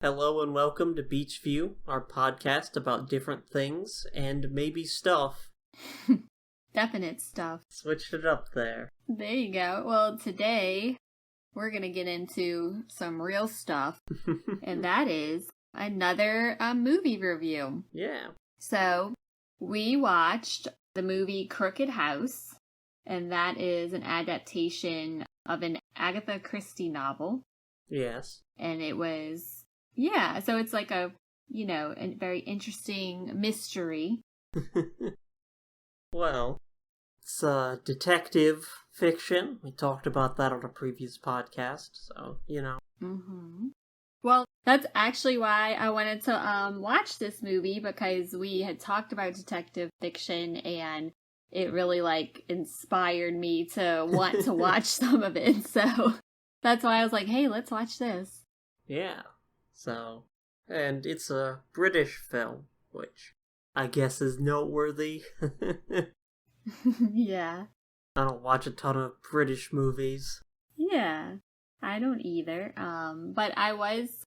Hello and welcome to Beach View, our podcast about different things and maybe stuff. Definite stuff. Switched it up there. There you go. Well, today we're going to get into some real stuff, and that is another movie review. Yeah. So, we watched the movie Crooked House, and that is an adaptation of an Agatha Christie novel. Yes. And it was, so it's like a very interesting mystery. Well, it's detective fiction. We talked about that on a previous podcast, so, Mm-hmm. Well, that's actually why I wanted to watch this movie, because we had talked about detective fiction, and it really, inspired me to want to watch some of it, so that's why I was like, hey, let's watch this. Yeah. So, and it's a British film, which I guess is noteworthy. Yeah. I don't watch a ton of British movies. Yeah, I don't either. But I was,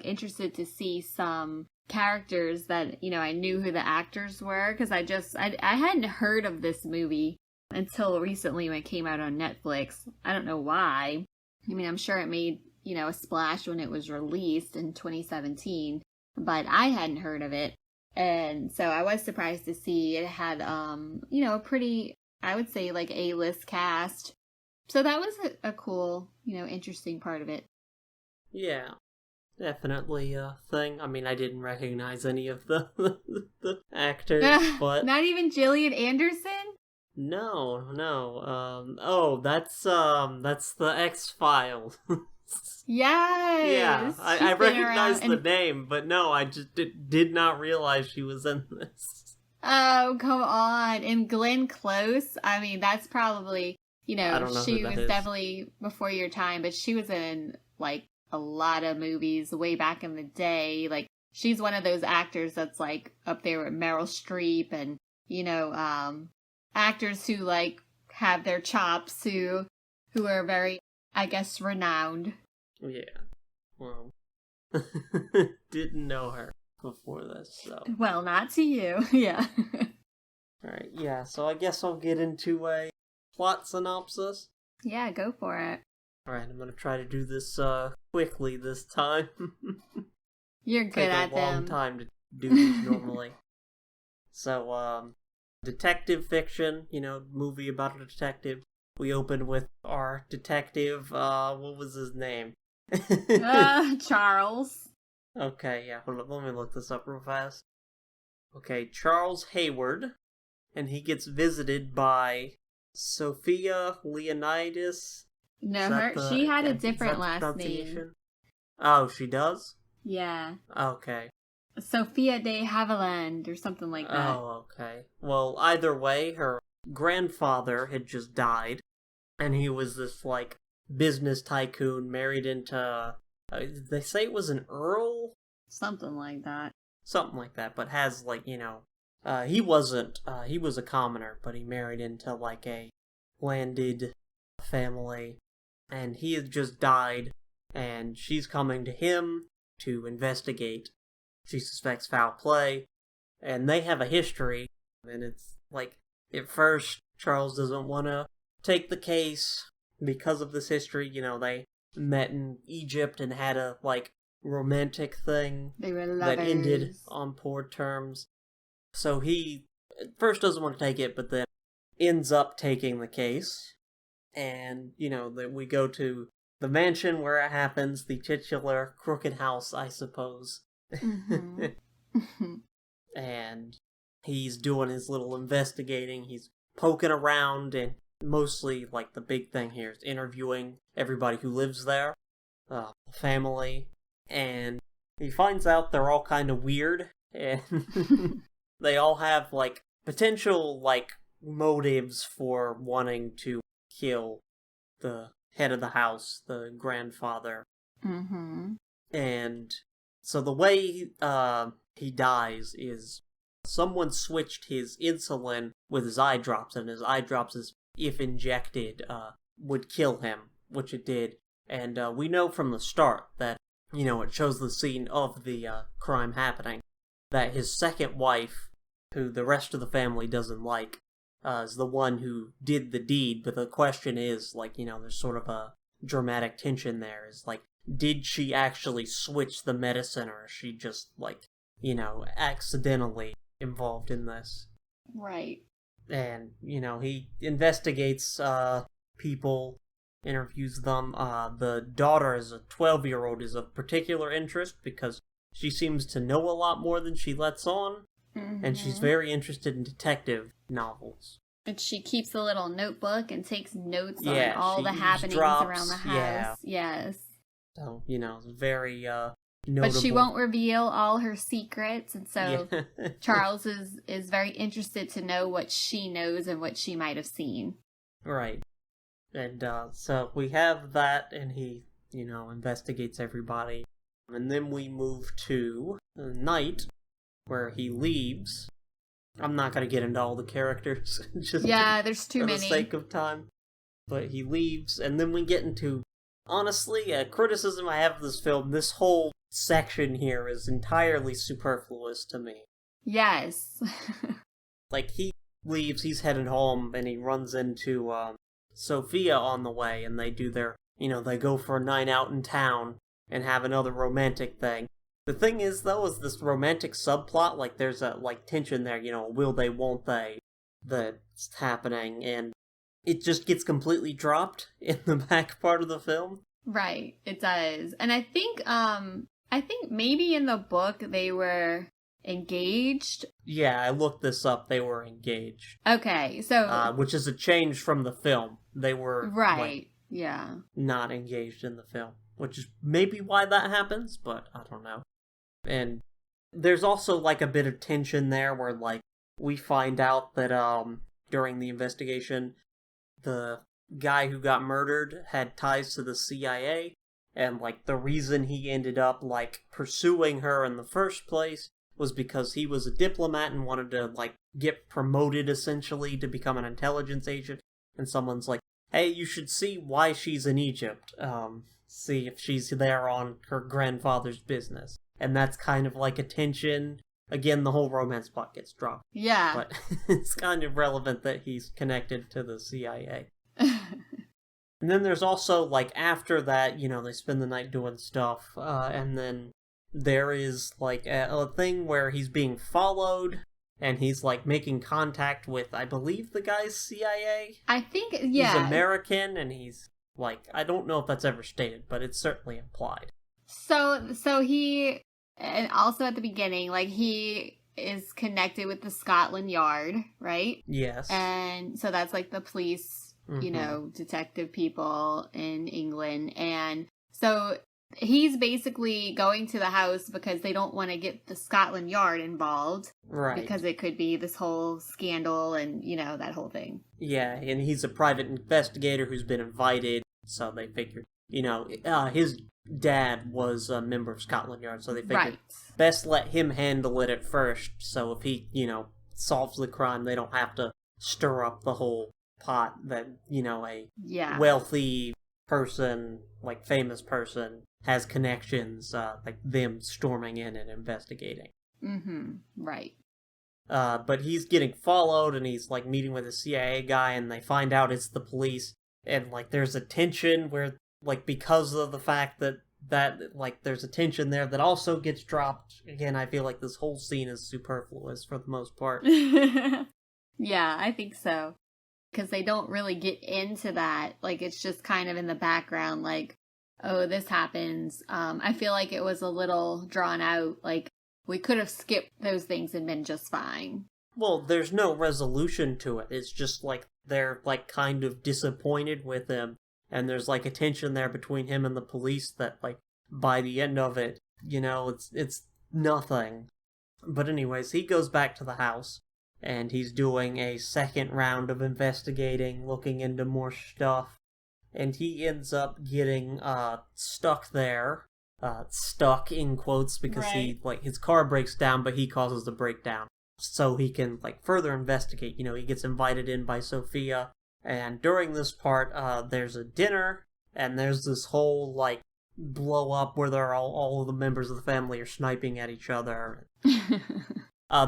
interested to see some characters that, I knew who the actors were, because I hadn't heard of this movie until recently when it came out on Netflix. I don't know why. I mean, I'm sure it made, a splash when it was released in 2017, but I hadn't heard of it. And so I was surprised to see it had, a pretty, I would say, A-list cast. So that was a cool, interesting part of it. Yeah, definitely a thing. I mean, I didn't recognize any of the actors, but... Not even Gillian Anderson? No. That's the X-Files. Yes! Yeah, I recognized the name, but no, I just did not realize she was in this. Oh, come on. And Glenn Close, I mean, that's probably, I don't know she was definitely before your time, but she was in, a lot of movies way back in the day. She's one of those actors that's, up there with Meryl Streep and, actors who, have their chops, who are very, I guess, renowned. Yeah. Well, didn't know her before this, so... Well, not to you, yeah. Alright, yeah, so I guess I'll get into a plot synopsis. Yeah, go for it. Alright, I'm gonna try to do this quickly this time. You're good at them. Take a long time to do these normally. So, detective fiction, movie about a detective. We open with our detective, what was his name? Charles. Okay, yeah, let me look this up real fast. Okay, Charles Hayward, and he gets visited by Sophia Leonidas. No, she had a different last name. Oh, she does? Yeah. Okay. Sophia de Havilland, or something like that. Oh, okay. Well, either way, her grandfather had just died, and he was this, business tycoon married into... they say it was an earl? Something like that. Something like that, but has, he wasn't, he was a commoner, but he married into, a landed family, and he had just died, and she's coming to him to investigate. She suspects foul play, and they have a history, and it's, at first, Charles doesn't want to take the case because of this history. They met in Egypt and had a, romantic thing. They were lovers. That ended on poor terms. So he at first doesn't want to take it, but then ends up taking the case. And, that we go to the mansion where it happens, the titular Crooked House, I suppose. Mm-hmm. And he's doing his little investigating. He's poking around, and mostly, the big thing here is interviewing everybody who lives there, family, and he finds out they're all kind of weird, and they all have, potential, motives for wanting to kill the head of the house, the grandfather. Mm-hmm. And so the way he dies is someone switched his insulin with his eye drops, and his eye drops, if injected, would kill him, which it did. And we know from the start that it shows the scene of the crime happening, that his second wife, who the rest of the family doesn't like, is the one who did the deed. But the question is, there's sort of a dramatic tension there. Is did she actually switch the medicine, or is she just accidentally involved in this? Right. And he investigates people, interviews them. The daughter, as a 12-year-old, is of particular interest because she seems to know a lot more than she lets on. And she's very interested in detective novels. And she keeps a little notebook and takes notes on all the happenings around the house. Yeah. Yes. So, very notable. But she won't reveal all her secrets, and so Charles is very interested to know what she knows and what she might have seen. Right. And so we have that, and he, investigates everybody. And then we move to the night, where he leaves. I'm not going to get into all the characters. There's too many. For the sake of time. But he leaves, and then we get into, honestly, a criticism I have of this film. This whole section here is entirely superfluous to me. Yes. He leaves, he's headed home, and he runs into Sophia on the way, and they do their, they go for a night out in town and have another romantic thing. The thing is, though, is this romantic subplot, there's a, tension there, will they, won't they, that's happening, and it just gets completely dropped in the back part of the film. Right, it does. And I think maybe in the book they were engaged. Yeah, I looked this up, they were engaged. Okay, so... which is a change from the film. They were... Right, yeah. Not engaged in the film, which is maybe why that happens, but I don't know. And there's also, a bit of tension there where, we find out that, during the investigation, the guy who got murdered had ties to the CIA, and, the reason he ended up, pursuing her in the first place was because he was a diplomat and wanted to, get promoted, essentially, to become an intelligence agent, and someone's like, hey, you should see why she's in Egypt, see if she's there on her grandfather's business. And that's kind of a tension. Again, the whole romance plot gets dropped. Yeah. But it's kind of relevant that he's connected to the CIA. And then there's also, after that, they spend the night doing stuff, and then there is, a thing where he's being followed, and he's, making contact with, I believe, the guy's CIA? I think, yeah. He's American, and he's, I don't know if that's ever stated, but it's certainly implied. So he... And also at the beginning, he is connected with the Scotland Yard, right? Yes. And so that's the police, detective people in England. And so he's basically going to the house because they don't want to get the Scotland Yard involved. Right. Because it could be this whole scandal and, that whole thing. Yeah, and he's a private investigator who's been invited, so they figured, his dad was a member of Scotland Yard, so they figured best let him handle it at first, so if he, solves the crime, they don't have to stir up the whole pot that, a wealthy person, famous person, has connections, them storming in and investigating. Mm-hmm, right. But he's getting followed, and he's, meeting with a CIA guy, and they find out it's the police, and, there's a tension where, because of the fact that there's a tension there that also gets dropped. Again, I feel like this whole scene is superfluous for the most part. Yeah, I think so. Because they don't really get into that. It's just kind of in the background, oh, this happens. I feel like it was a little drawn out. We could have skipped those things and been just fine. Well, there's no resolution to it. It's just, they're, kind of disappointed with him. And there's, a tension there between him and the police that, by the end of it, it's nothing. But anyways, he goes back to the house, and he's doing a second round of investigating, looking into more stuff. And he ends up getting, stuck there. Stuck, in quotes, because he, his car breaks down, but he causes the breakdown. So he can, further investigate. He gets invited in by Sophia. And during this part, there's a dinner, and there's this whole, blow up where they're all of the members of the family are sniping at each other.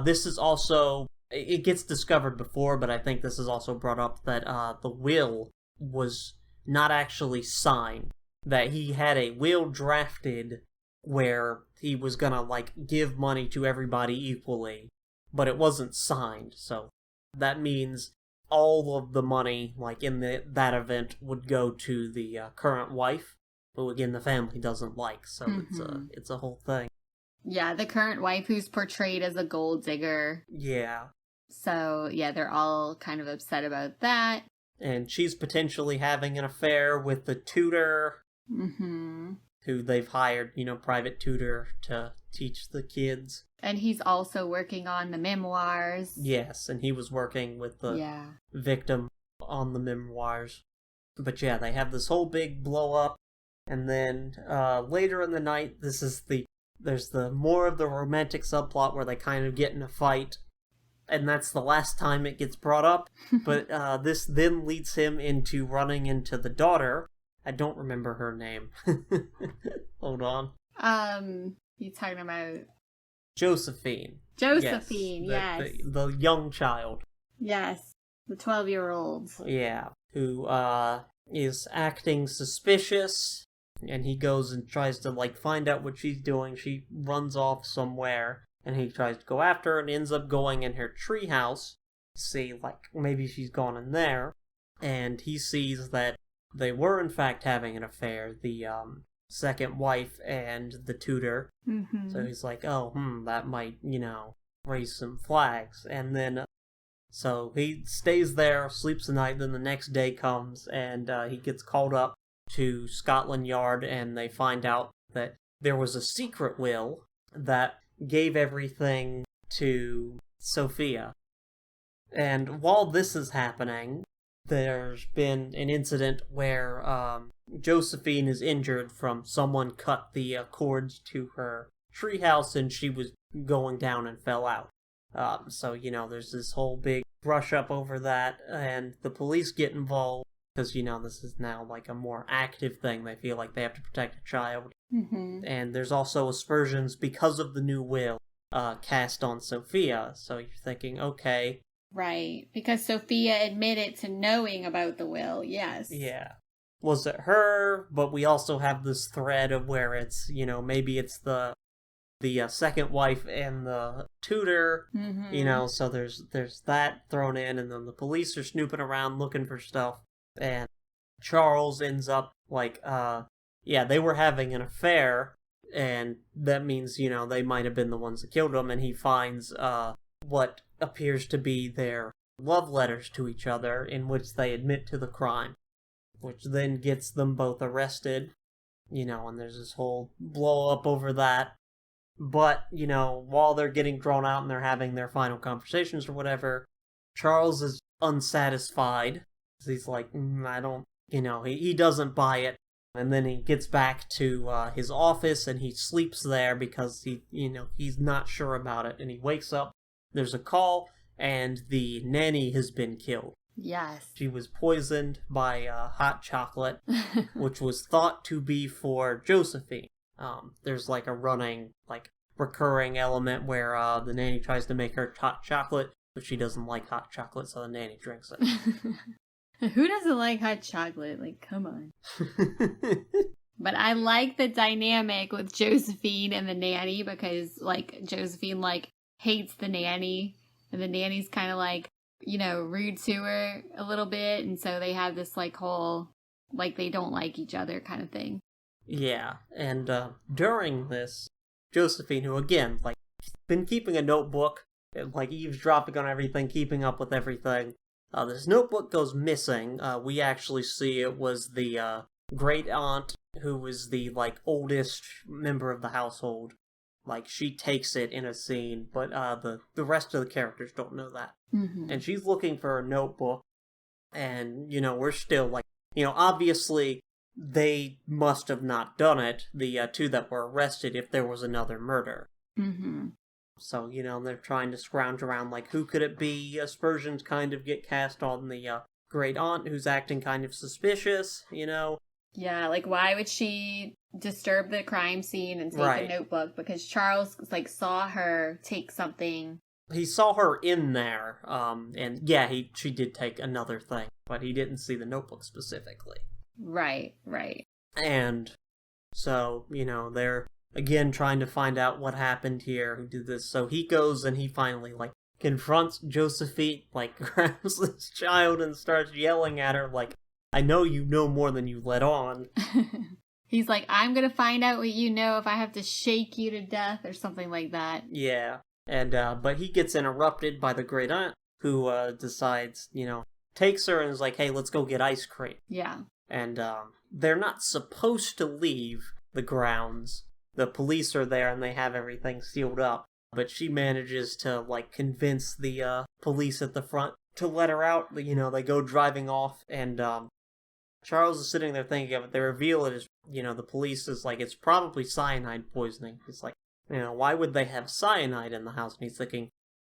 This is also, it gets discovered before, but I think this is also brought up that the will was not actually signed. That he had a will drafted where he was gonna, like, give money to everybody equally, but it wasn't signed, so that means all of the money, like, in that event would go to the current wife, who, again, the family doesn't like, so it's a whole thing. Yeah, the current wife who's portrayed as a gold digger. Yeah. So, yeah, they're all kind of upset about that. And she's potentially having an affair with the tutor, who they've hired, private tutor to teach the kids. And he's also working on the memoirs. Yes, and he was working with the victim on the memoirs. But yeah, they have this whole big blow up, and then later in the night, there's the more of the romantic subplot where they kind of get in a fight, and that's the last time it gets brought up. But this then leads him into running into the daughter. I don't remember her name. Hold on. You talking about Josephine. Josephine, yes. The young child. Yes, the 12-year-old. Yeah, who is acting suspicious, and he goes and tries to, like, find out what she's doing. She runs off somewhere, and he tries to go after her and ends up going in her treehouse to see, like, maybe she's gone in there. And he sees that they were, in fact, having an affair, the second wife and the tutor. So he's like, oh, that might, raise some flags. And then, so he stays there, sleeps the night, then the next day comes, and he gets called up to Scotland Yard, and they find out that there was a secret will that gave everything to Sophia. And while this is happening, there's been an incident where Josephine is injured from someone cut the cords to her treehouse, and she was going down and fell out. So, there's this whole big brush up over that, and the police get involved, because, this is now, like, a more active thing. They feel like they have to protect a child. And there's also aspersions because of the new will cast on Sophia, so you're thinking, okay. Right, because Sophia admitted to knowing about the will, yes. Yeah. Was it her? But we also have this thread of where it's, maybe it's the second wife and the tutor, so there's that thrown in, and then the police are snooping around looking for stuff, and Charles ends up, like, they were having an affair, and that means, they might have been the ones that killed him, and he finds, what appears to be their love letters to each other, in which they admit to the crime, which then gets them both arrested, and there's this whole blow up over that. But, while they're getting drawn out and they're having their final conversations or whatever, Charles is unsatisfied. He's like, I don't, he doesn't buy it. And then he gets back to his office and he sleeps there because he's not sure about it. And he wakes up, there's a call, and the nanny has been killed. Yes. She was poisoned by hot chocolate, which was thought to be for Josephine. There's like a running, like, recurring element where the nanny tries to make her hot chocolate, but she doesn't like hot chocolate, so the nanny drinks it. Who doesn't like hot chocolate? Like, come on. But I like the dynamic with Josephine and the nanny, because, like, Josephine, like, hates the nanny, and the nanny's kind of, like, rude to her a little bit, and so they have this, like, whole, like, they don't like each other kind of thing. Yeah, and during this, Josephine, who, again, like, been keeping a notebook, and, like, eavesdropping on everything, keeping up with everything, this notebook goes missing. We actually see it was the great aunt, who was the, like, oldest member of the household. Like, she takes it in a scene, but the rest of the characters don't know that. And she's looking for a notebook, and, we're still, like, obviously they must have not done it, the two that were arrested, if there was another murder. So, they're trying to scrounge around, like, who could it be? Aspersions kind of get cast on the great aunt, who's acting kind of suspicious, Yeah, like why would she disturb the crime scene and take Right. a notebook? Because Charles like saw her take something. He saw her in there, and yeah, she did take another thing, but he didn't see the notebook specifically. Right, right. And so, they're again trying to find out what happened here, who did this. So he goes and he finally, like, confronts Josephine, like, grabs this child and starts yelling at her, like, I know you know more than you let on. He's like, I'm gonna find out what you know if I have to shake you to death or something like that. Yeah. And, but he gets interrupted by the great aunt, who, decides, takes her and is like, hey, let's go get ice cream. Yeah. And, they're not supposed to leave the grounds. The police are there and they have everything sealed up. But she manages to, like, convince the, police at the front to let her out. They go driving off and, Charles is sitting there thinking of it. They reveal it as, the police is like, it's probably cyanide poisoning. It's like, why would they have cyanide in the house? And he's thinking,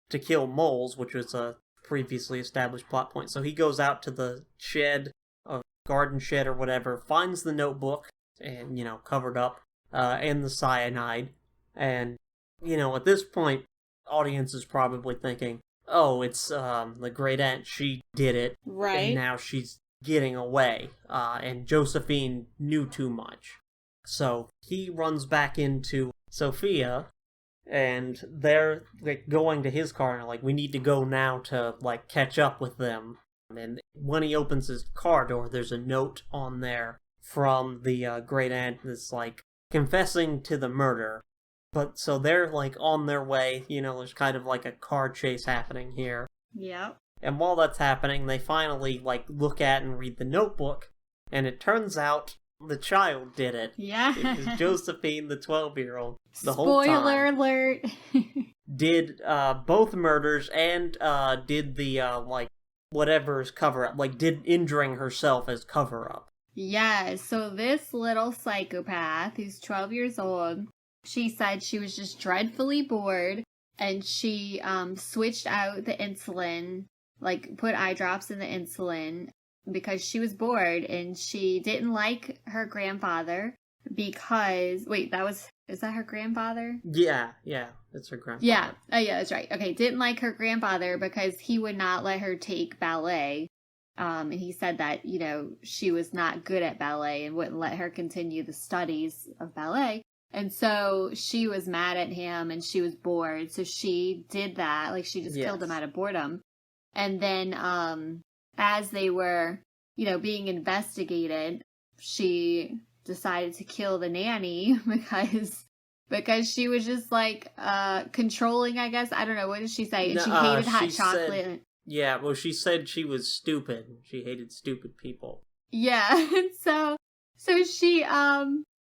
to kill moles, which was a previously established plot point. So he goes out to the shed, a garden shed or whatever, finds the notebook, and, covered up, and the cyanide. And, at this point, audience is probably thinking, oh, it's, the great aunt, she did it. Right. And now she's getting away, and Josephine knew too much. So he runs back into Sophia, and they're like going to his car and like, we need to go now to like catch up with them. And when he opens his car door, there's a note on there from the great aunt that's like confessing to the murder. But so they're like on their way, there's kind of like a car chase happening here. Yep. And while that's happening, they finally like look at and read the notebook, and it turns out the child did it. Yeah. It was Josephine, the 12-year-old, the whole time. Spoiler alert. Did both murders and did the like whatever's cover up, like did injuring herself as cover up. Yeah, so this little psychopath who's 12 years old, she said she was just dreadfully bored and she switched out the insulin, like put eye drops in the insulin because she was bored and she didn't like her grandfather because is that her grandfather? Yeah, it's her grandfather. Yeah, yeah, that's right. Okay, didn't like her grandfather because he would not let her take ballet. And he said that, she was not good at ballet and wouldn't let her continue the studies of ballet. And so she was mad at him and she was bored. So she did that. Like she just killed him out of boredom. And then, as they were, being investigated, she decided to kill the nanny because she was just like, controlling, I guess. I don't know. What did she say? And she hated hot chocolate. Yeah, well, she said she was stupid. She hated stupid people. Yeah. And so she,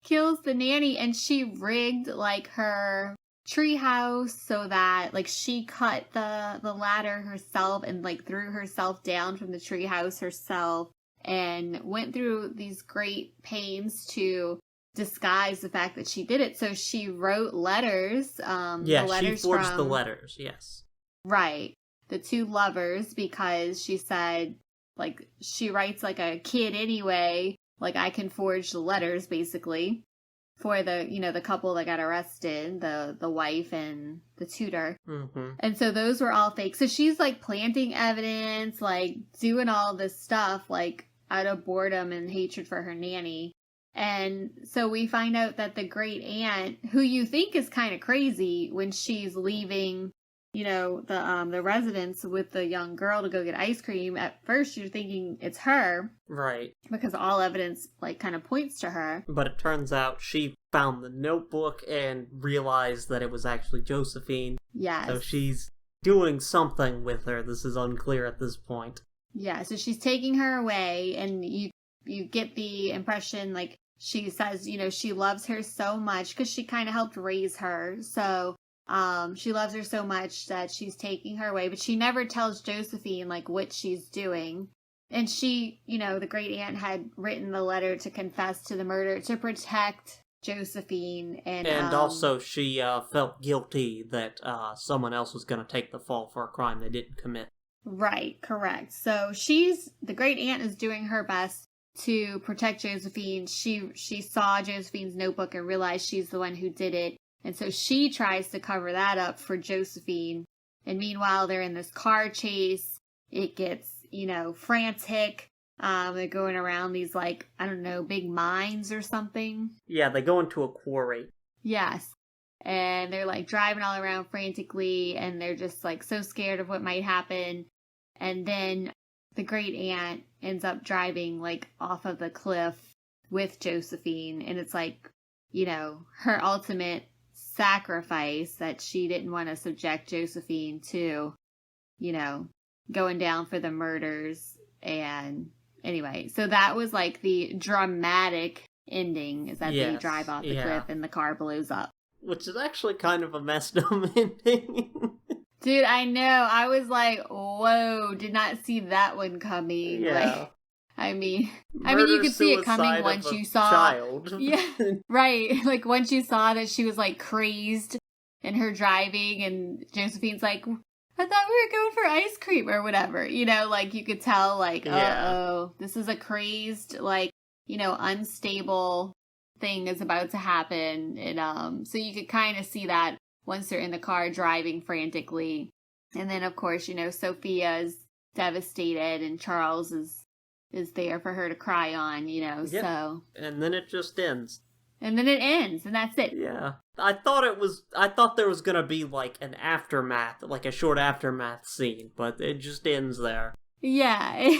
kills the nanny and she rigged like her treehouse so that like she cut the ladder herself and like threw herself down from the treehouse herself and went through these great pains to disguise the fact that she did it. So she wrote letters. Yeah, she forged the letters. Yes, right, the two lovers, because she said like she writes like a kid anyway. Like, I can forge the letters, basically, for the, the couple that got arrested, the wife and the tutor. Mm-hmm. And so those were all fake. So she's, like, planting evidence, like, doing all this stuff, like, out of boredom and hatred for her nanny. And so we find out that the great aunt, who you think is kind of crazy when she's leaving, the residence with the young girl to go get ice cream, at first you're thinking it's her. Right. Because all evidence, like, kind of points to her. But it turns out she found the notebook and realized that it was actually Josephine. Yes. So she's doing something with her. This is unclear at this point. Yeah, so she's taking her away, and you get the impression, like, she says, she loves her so much, because she kind of helped raise her, so... she loves her so much that she's taking her away, but she never tells Josephine, like, what she's doing. And she, the great aunt had written the letter to confess to the murder to protect Josephine. And also she felt guilty that someone else was going to take the fall for a crime they didn't commit. Right, correct. So the great aunt is doing her best to protect Josephine, she saw Josephine's notebook and realized she's the one who did it. And so she tries to cover that up for Josephine. And meanwhile, they're in this car chase. It gets, frantic. They're going around these, like, I don't know, big mines or something. Yeah, they go into a quarry. Yes. And they're, like, driving all around frantically, and they're just, like, so scared of what might happen. And then the great aunt ends up driving, like, off of the cliff with Josephine. And it's, like, her ultimate sacrifice that she didn't want to subject Josephine to, going down for the murders. And anyway, so that was like the dramatic ending, is that they drive off the cliff and the car blows up. Which is actually kind of a messed up ending. Dude, I know. I was like, whoa, did not see that one coming. Yeah. I mean, you could see it coming once you saw. Child. Yeah, right. Like, once you saw that she was, like, crazed in her driving, and Josephine's like, I thought we were going for ice cream or whatever. Like, you could tell, like, uh-oh, this is a crazed, like, unstable thing is about to happen. And, so you could kind of see that once they're in the car driving frantically. And then, of course, Sophia is devastated, and Charles is there for her to cry on, so. And then it just ends. And then it ends, and that's it. Yeah. I thought there was gonna be, like, an aftermath, like a short aftermath scene, but it just ends there. Yeah,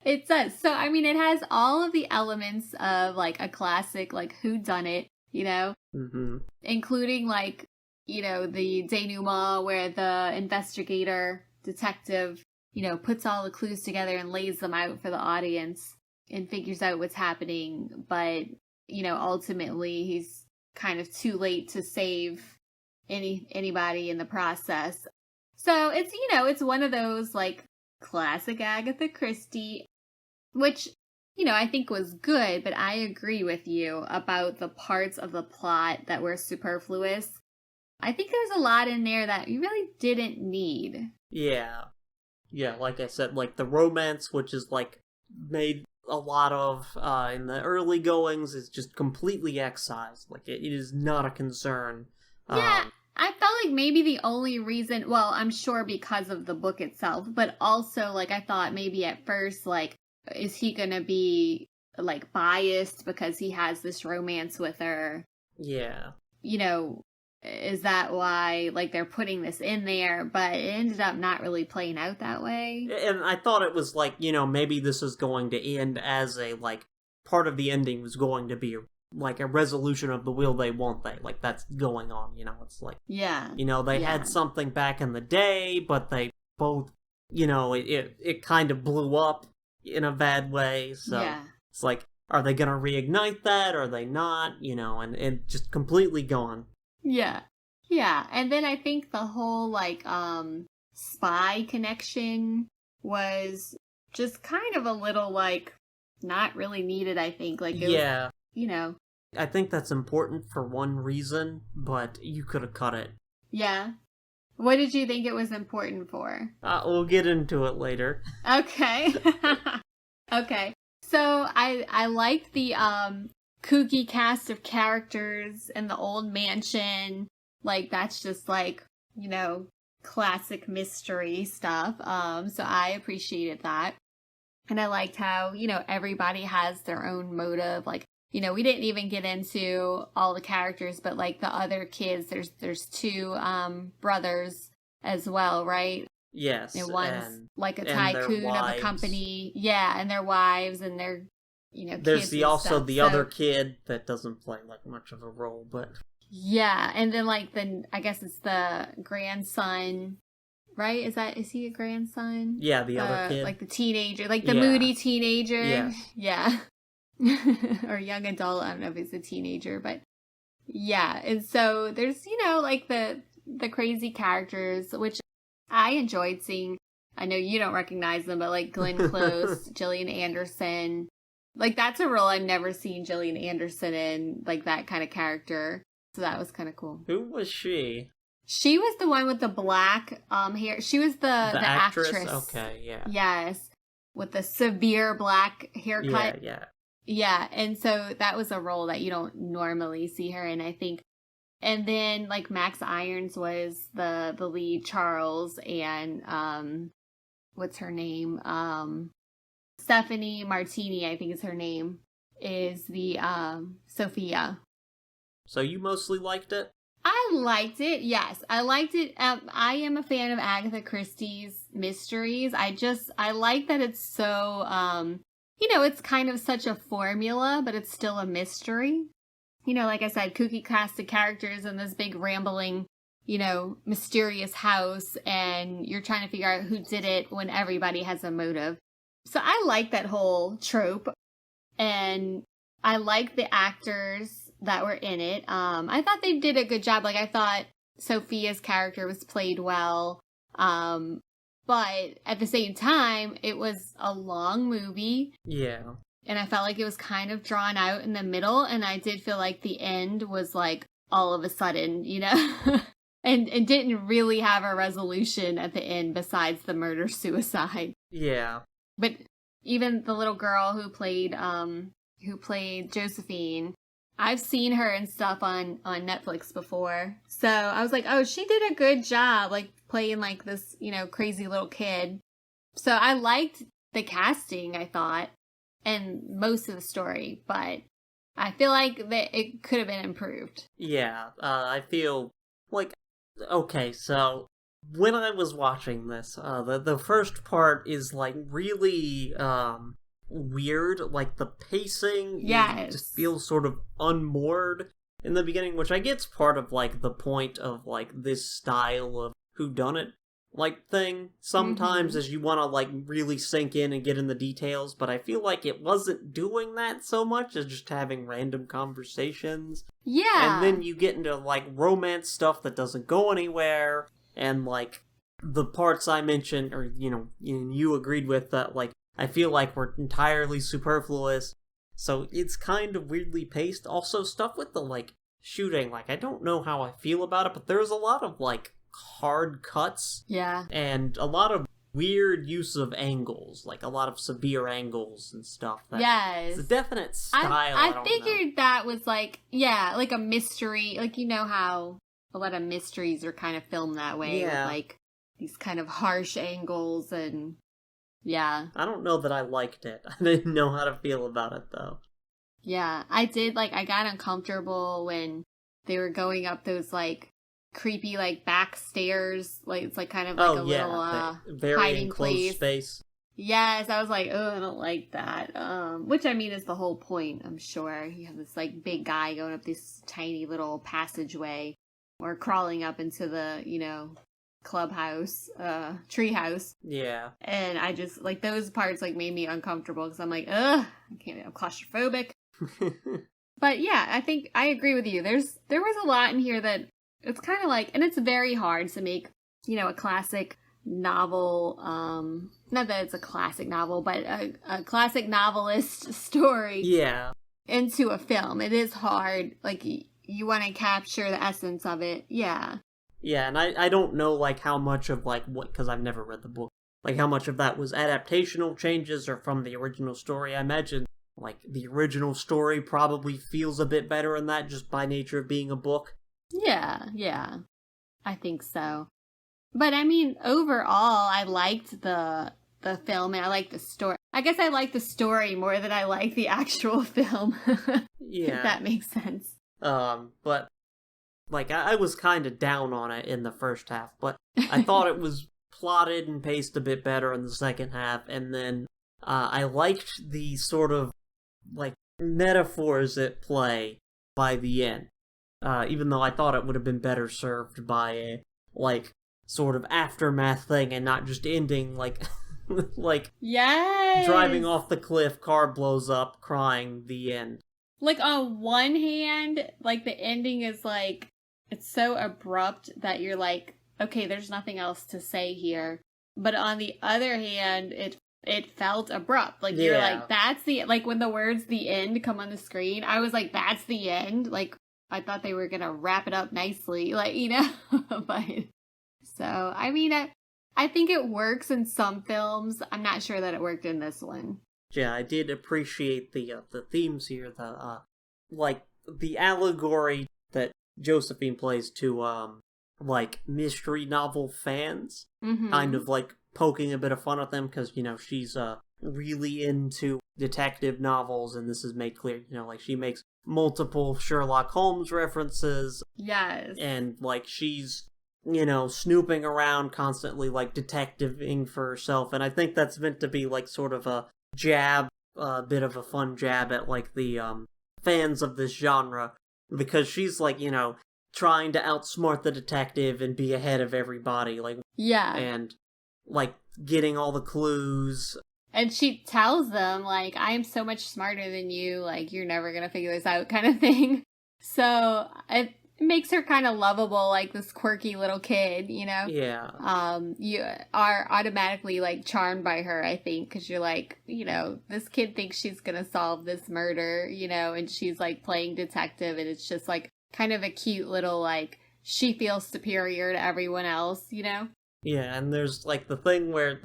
it does. So, I mean, it has all of the elements of, like, a classic, like, whodunit, Mm-hmm. including, like, the denouement where the investigator, detective, puts all the clues together and lays them out for the audience and figures out what's happening. But, ultimately he's kind of too late to save anybody in the process. So it's, it's one of those, like, classic Agatha Christie, which, I think was good, but I agree with you about the parts of the plot that were superfluous. I think there's a lot in there that you really didn't need. Yeah. Yeah, like I said, like, the romance, which is, like, made a lot of in the early goings, is just completely excised. Like, it is not a concern. Yeah, I felt like maybe the only reason, well, I'm sure because of the book itself, but also, like, I thought maybe at first, like, is he gonna be, like, biased because he has this romance with her? Yeah. Is that why, like, they're putting this in there? But it ended up not really playing out that way. And I thought it was like, maybe this is going to end as a, like, part of the ending was going to be, like, a resolution of the will they, won't they. Like, that's going on, it's like... Yeah. They had something back in the day, but they both, it kind of blew up in a bad way, so... Yeah. It's like, are they gonna reignite that, or are they not, and just completely gone. Yeah. Yeah. And then I think the whole, like, spy connection was just kind of a little, like, not really needed, I think. Like, it was, I think that's important for one reason, but you could have cut it. Yeah. What did you think it was important for? We'll get into it later. Okay. Okay. So I liked the, kooky cast of characters in the old mansion. Like, that's just, like, classic mystery stuff. So I appreciated that. And I liked how, everybody has their own motive. Like, we didn't even get into all the characters, but, like, the other kids, there's two brothers as well, right? Yes. And one's like a tycoon of a company. Yeah, and their wives and their there's kids also stuff. the other kid that doesn't play, like, much of a role, but... Yeah, and then, like, I guess it's the grandson, right? Is he a grandson? Yeah, the other kid. Like, the teenager, like, the moody teenager. Yeah. Or young adult, I don't know if it's a teenager, but... Yeah, and so there's, like, the crazy characters, which I enjoyed seeing. I know you don't recognize them, but, like, Glenn Close, Gillian Anderson... Like, that's a role I've never seen Gillian Anderson in, like, that kind of character. So that was kind of cool. Who was she? She was the one with the black hair. She was the actress. Okay, yeah. Yes. with the severe black haircut. Yeah. Yeah, and so that was a role that you don't normally see her in, I think. And then like Max Irons was the lead, Charles, and what's her name? Stephanie Martini, I think is her name, is the Sophia. So you mostly liked it? I liked it, yes. I liked it. I am a fan of Agatha Christie's mysteries. I like that it's so, it's kind of such a formula, but it's still a mystery. Like I said, kooky casted characters in this big rambling, mysterious house, and you're trying to figure out who did it when everybody has a motive. So I like that whole trope, and I like the actors that were in it. I thought they did a good job. Like, I thought Sophia's character was played well. But at the same time, it was a long movie. Yeah. And I felt like it was kind of drawn out in the middle, and I did feel like the end was like all of a sudden, and didn't really have a resolution at the end besides the murder-suicide. Yeah. But even the little girl who played Josephine, I've seen her and stuff on Netflix before. So I was like, oh, she did a good job, like, playing, like, this, crazy little kid. So I liked the casting, I thought, and most of the story, but I feel like that it could have been improved. Yeah, I feel like, okay, so when I was watching this, the first part is, like, really, weird. Like, the pacing just feels sort of unmoored in the beginning, which I guess part of, like, the point of, like, this style of whodunit like thing sometimes is you want to, like, really sink in and get in the details, but I feel like it wasn't doing that so much as just having random conversations. Yeah. And then you get into, like, romance stuff that doesn't go anywhere, and, like, the parts I mentioned, or, you agreed with, that, like, I feel like we're entirely superfluous, so it's kind of weirdly paced. Also, stuff with the, like, shooting, like, I don't know how I feel about it, but there's a lot of, like, hard cuts. Yeah. And a lot of weird use of angles, like a lot of severe angles and stuff. Yes. It's a definite style. I figured that was, like, like a mystery. Like, how a lot of mysteries are kind of filmed that way. Yeah. With, like, these kind of harsh angles and... Yeah. I don't know that I liked it. I didn't know how to feel about it, though. Yeah, I did, like, I got uncomfortable when they were going up those, like, creepy, like, back stairs. Like, it's, like, kind of like little, very hiding enclosed place. Space. Yes, I was like, oh, I don't like that. Which, I mean, is the whole point, I'm sure. You have this, like, big guy going up this tiny little passageway, or crawling up into the, clubhouse, treehouse. Yeah. And I just, like, those parts, like, made me uncomfortable, because I'm like, ugh, I'm claustrophobic. But yeah, I think I agree with you. There was a lot in here that it's kind of like, and it's very hard to make, a classic novel, not that it's a classic novel, but a classic novelist story. Yeah. Into a film. It is hard. Like, you want to capture the essence of it. Yeah. Yeah, and I don't know, like, how much of, like, what, because I've never read the book, like, how much of that was adaptational changes or from the original story. I imagine, like, the original story probably feels a bit better in that, just by nature of being a book. Yeah. I think so. But, I mean, overall, I liked the film, and I liked the story. I guess I liked the story more than I liked the actual film. Yeah. If that makes sense. But... like, I was kind of down on it in the first half, but I thought it was plotted and paced a bit better in the second half, and then I liked the sort of, like, metaphors at play by the end, even though I thought it would have been better served by a, like, sort of aftermath thing and not just ending, like, like, yes! driving off the cliff, car blows up, crying, the end. Like, on one hand, like, the ending is, like, it's so abrupt that you're like, okay, there's nothing else to say here. But on the other hand, it felt abrupt. Like, you're like, that's the... Like, when the words "the end" come on the screen, I was like, that's the end? Like, I thought they were gonna wrap it up nicely. Like, but... So, I mean, I think it works in some films. I'm not sure that it worked in this one. Yeah, I did appreciate the themes here, like the allegory that Josephine plays to like mystery novel fans, kind of like poking a bit of fun at them because she's really into detective novels, and this is made clear. Like she makes multiple Sherlock Holmes references. Yes, and like she's snooping around constantly, like detectiving for herself, and I think that's meant to be like sort of a jab, a bit of a fun jab at like the fans of this genre, because she's like trying to outsmart the detective and be ahead of everybody, like and like getting all the clues. And she tells them like, I am so much smarter than you, like you're never gonna figure this out, kind of thing. So it makes her kind of lovable, like this quirky little kid, Yeah. You are automatically like charmed by her, I think, because you're like, this kid thinks she's gonna solve this murder, and she's like playing detective, and it's just like kind of a cute little like she feels superior to everyone else, Yeah, and there's like the thing where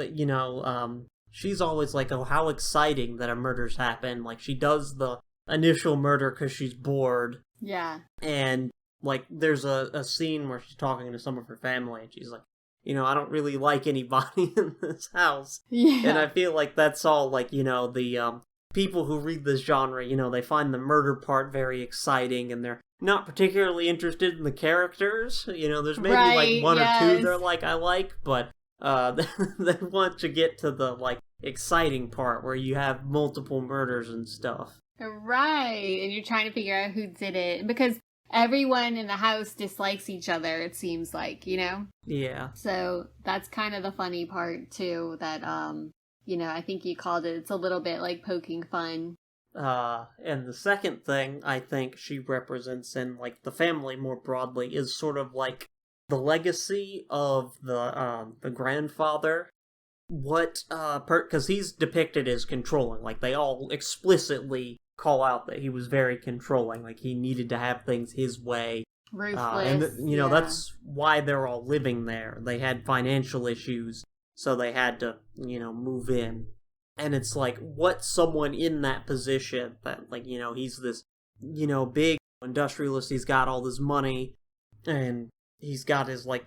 she's always like, oh, how exciting that a murder's happened. Like she does the initial murder because she's bored. Yeah. And like there's a scene where she's talking to some of her family, and she's like, I don't really like anybody in this house. Yeah. And I feel like that's all like, the people who read this genre, they find the murder part very exciting, and they're not particularly interested in the characters. There's maybe like one or two they're like, I like, but they want to get to the like exciting part where you have multiple murders and stuff. Right. And you're trying to figure out who did it, because everyone in the house dislikes each other, it seems like, Yeah. So that's kind of the funny part too, that I think you called it's a little bit like poking fun. And the second thing I think she represents in like the family more broadly is sort of like the legacy of the grandfather. Because he's depicted as controlling, like they all explicitly call out that he was very controlling, like he needed to have things his way. Ruthless. And that's why they're all living there. They had financial issues, so they had to, move in. And it's like, what someone in that position that, like, he's this, big industrialist, he's got all this money, and he's got his, like,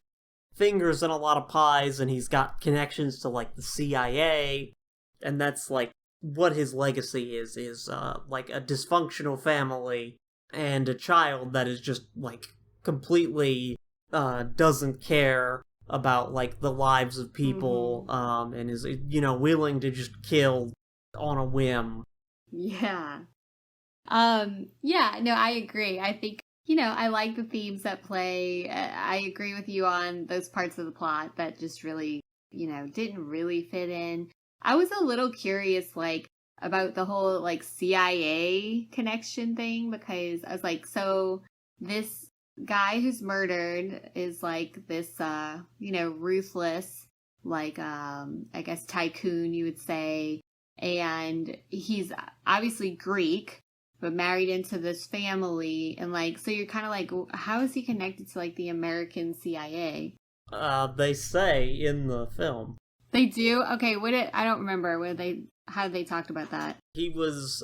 fingers in a lot of pies, and he's got connections to, like, the CIA, and that's, like, what his legacy is, like, a dysfunctional family, and a child that is just, like, completely, doesn't care about like the lives of people, and is willing to just kill on a whim. Yeah. No, I agree. I think I like the themes that play. I agree with you on those parts of the plot that just really didn't really fit in. I was a little curious like about the whole like CIA connection thing, because I was like, so this guy who's murdered is like this ruthless, like I guess tycoon, you would say, and he's obviously Greek but married into this family, and like, so you're kind of like, how is he connected to like the American CIA? They say in the film. They do? Okay, I don't remember how they talked about that. He was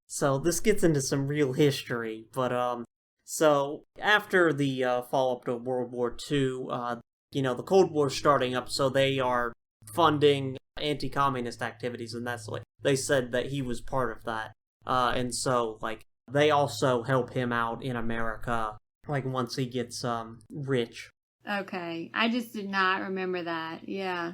so this gets into some real history, but so after the follow-up to World War II, the Cold War's starting up, so they are funding anti-communist activities, and that's like, they said that he was part of that. And so, like, they also help him out in America, like, once he gets rich. Okay, I just did not remember that, yeah.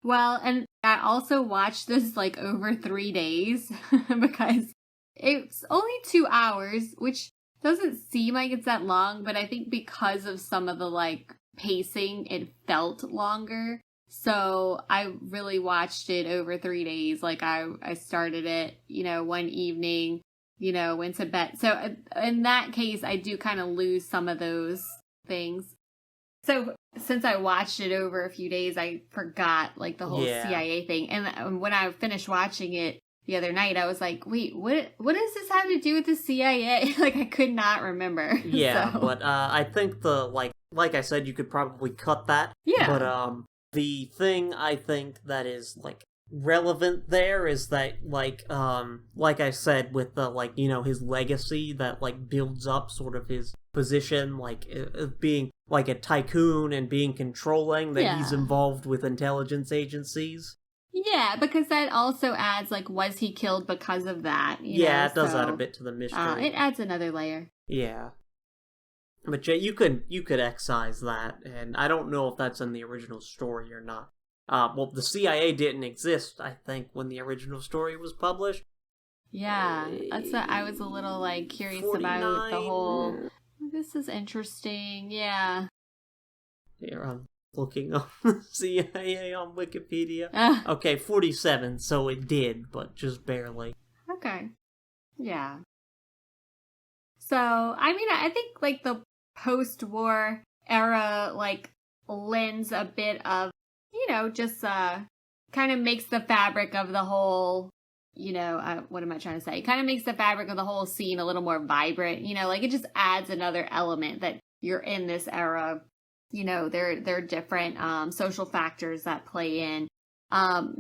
Well, and I also watched this, like, over 3 days, because it's only 2 hours, which doesn't seem like it's that long, but I think because of some of the, like, pacing, it felt longer. So I really watched it over 3 days. Like, I started it, one evening, went to bed. So in that case, I do kind of lose some of those things. So since I watched it over a few days, I forgot, like, the whole CIA thing. And when I finished watching it the other night, I was like, wait, what does this have to do with the CIA? Like, I could not remember. Yeah, so. But I think like I said, you could probably cut that. Yeah. But The thing I think that is, like, relevant there is that, like I said, with the, like, you know, his legacy that, like, builds up sort of his position, like, of being, like, a tycoon and being controlling, that he's Yeah. involved with intelligence agencies. Yeah, because that also adds, like, was he killed because of that? Yeah, it does so, add a bit to the mystery. It adds another layer. Yeah. But yeah, you could excise that, and I don't know if that's in the original story or not. Well, the CIA didn't exist, I think, when the original story was published. Yeah, that's what I was a little, like, curious about the whole... This is interesting, yeah. Here, I'm looking up the CIA on Wikipedia. Ah. Okay, 47, so it did, but just barely. Okay. Yeah. So, I mean, I think, like, the post-war era, like, lends a bit of, you know, just, kind of makes the fabric of the whole, you know, what am I trying to say? Kind of makes the fabric of the whole scene a little more vibrant, you know, like, it just adds another element that you're in this era. You know, there are different, social factors that play in.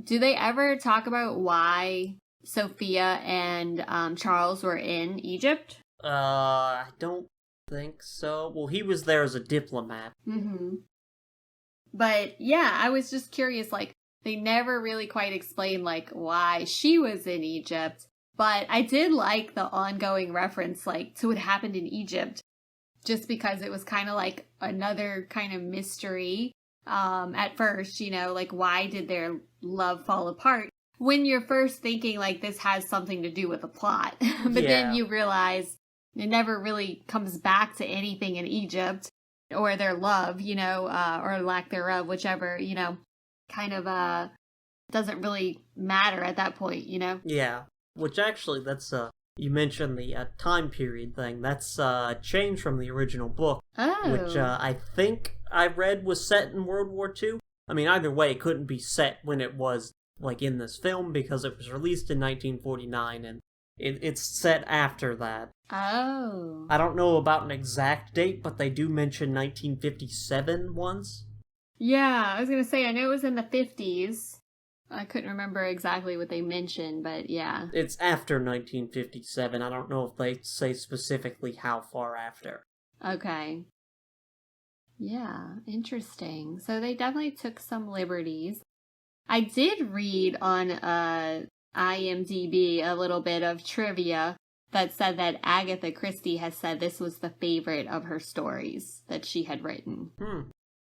Do they ever talk about why Sophia and Charles were in Egypt? I don't think so. Well, he was there as a diplomat. Mm-hmm. But yeah, I was just curious, like, they never really quite explained, like, why she was in Egypt. But I did like the ongoing reference, like, to what happened in Egypt, just because it was kind of like another kind of mystery at first, you know, like, why did their love fall apart? When you're first thinking, like, this has something to do with the plot. But then you realize it never really comes back to anything in Egypt or their love, you know, or lack thereof, whichever, you know, kind of doesn't really matter at that point, you know? Yeah, which actually, that's, you mentioned the time period thing. That's changed from the original book, which I think I read was set in World War II. I mean, either way, it couldn't be set when it was, like, in this film, because it was released in 1949, and it's set after that. Oh. I don't know about an exact date, but they do mention 1957 once. Yeah, I was going to say, I know it was in the 50s. I couldn't remember exactly what they mentioned, but yeah. It's after 1957. I don't know if they say specifically how far after. Okay. Yeah, interesting. So they definitely took some liberties. I did read on IMDb a little bit of trivia that said that Agatha Christie has said this was the favorite of her stories that she had written.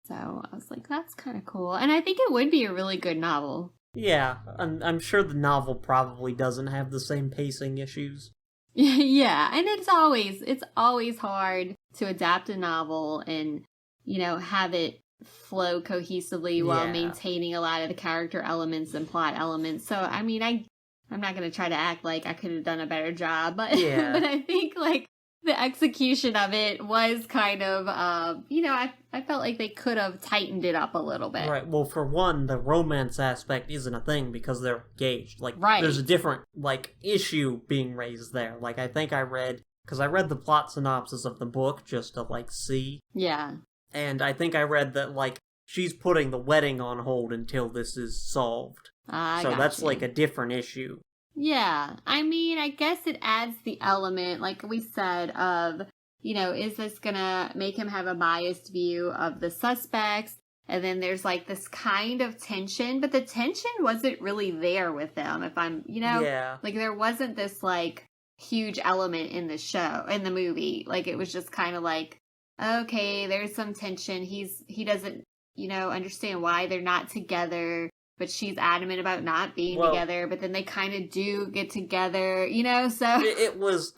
So I was like, that's kind of cool. And I think it would be a really good novel. Yeah, I'm sure the novel probably doesn't have the same pacing issues. Yeah, and it's always hard to adapt a novel and, you know, have it flow cohesively while maintaining a lot of the character elements and plot elements. So, I mean, I'm not going to try to act like I could have done a better job, but, but I think, like, the execution of it was kind of, you know, I felt like they could have tightened it up a little bit. Right, well, for one, the romance aspect isn't a thing because they're engaged. Like, right. There's a different, like, issue being raised there. Like, I think I read the plot synopsis of the book just to, like, see. Yeah. And I think I read that, like, she's putting the wedding on hold until this is solved. So that's, like, a different issue. Yeah, I mean, I guess it adds the element, like we said, of, you know, is this gonna make him have a biased view of the suspects? And then there's, like, this kind of tension, but the tension wasn't really there with them, if I'm, you know? Yeah. Like, there wasn't this, like, huge element in the movie. Like, it was just kind of like, okay, there's some tension. He doesn't, you know, understand why they're not together. But she's adamant about not being together, but then they kind of do get together, you know, so... It was,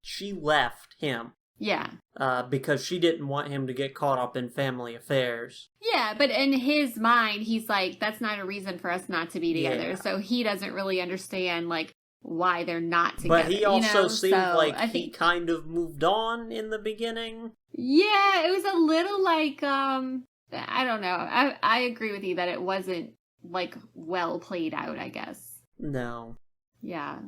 she left him. Yeah. Because she didn't want him to get caught up in family affairs. Yeah, but in his mind, he's like, that's not a reason for us not to be together. Yeah. So he doesn't really understand, like, why they're not together. But he also seemed like I think... he kind of moved on in the beginning. Yeah, it was a little like, I don't know. I agree with you that it wasn't, like, well played out, I guess. No. Yeah.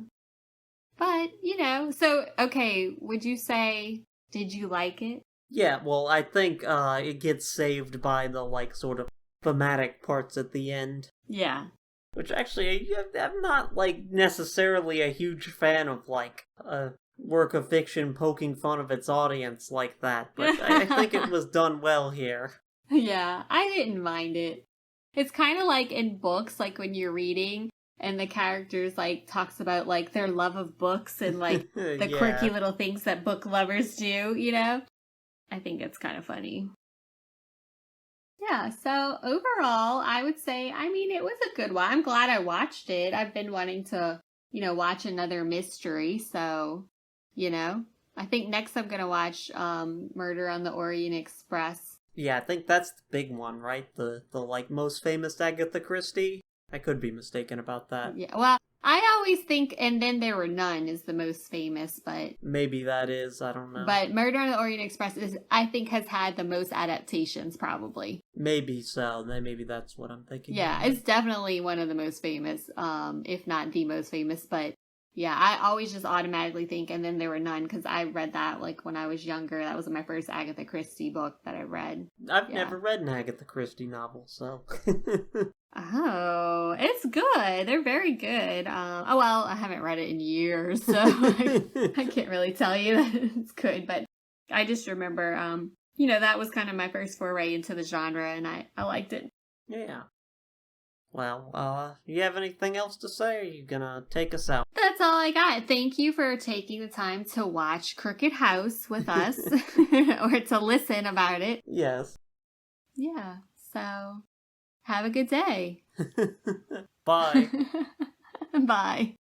But, you know, so, okay, would you say, did you like it? Yeah, well, I think it gets saved by the, like, sort of thematic parts at the end. Yeah. Which actually, I'm not, like, necessarily a huge fan of, like, a work of fiction poking fun of its audience like that, but I think it was done well here. Yeah, I didn't mind it. It's kind of like in books, like when you're reading and the characters like talks about like their love of books and like the Yeah. quirky little things that book lovers do, you know? I think it's kind of funny. Yeah, so overall, I would say, I mean, it was a good one. I'm glad I watched it. I've been wanting to, watch another mystery, so, I think next I'm going to watch Murder on the Orient Express. Yeah, I think that's the big one, right? The like most famous Agatha Christie. I could be mistaken about that. Yeah, well, I always think And Then There Were None is the most famous, but Maybe that is, I don't know. but Murder on the Orient Express I think has had the most adaptations probably. Maybe so. Maybe that's what I'm thinking. Yeah, it's definitely one of the most famous, if not the most famous, but yeah, I always just automatically think And Then There Were None because I read that like when I was younger. That was my first Agatha Christie book that I read. I've never read an Agatha Christie novel, so. Oh, it's good. They're very good. Oh well, I haven't read it in years, so I can't really tell you that it's good. But I just remember, that was kind of my first foray into the genre, and I liked it. Yeah. Well, you have anything else to say? Or are you gonna take us out? That's all I got. Thank you for taking the time to watch Crooked House with us, or to listen about it. Yes. Yeah. So, have a good day. Bye. Bye.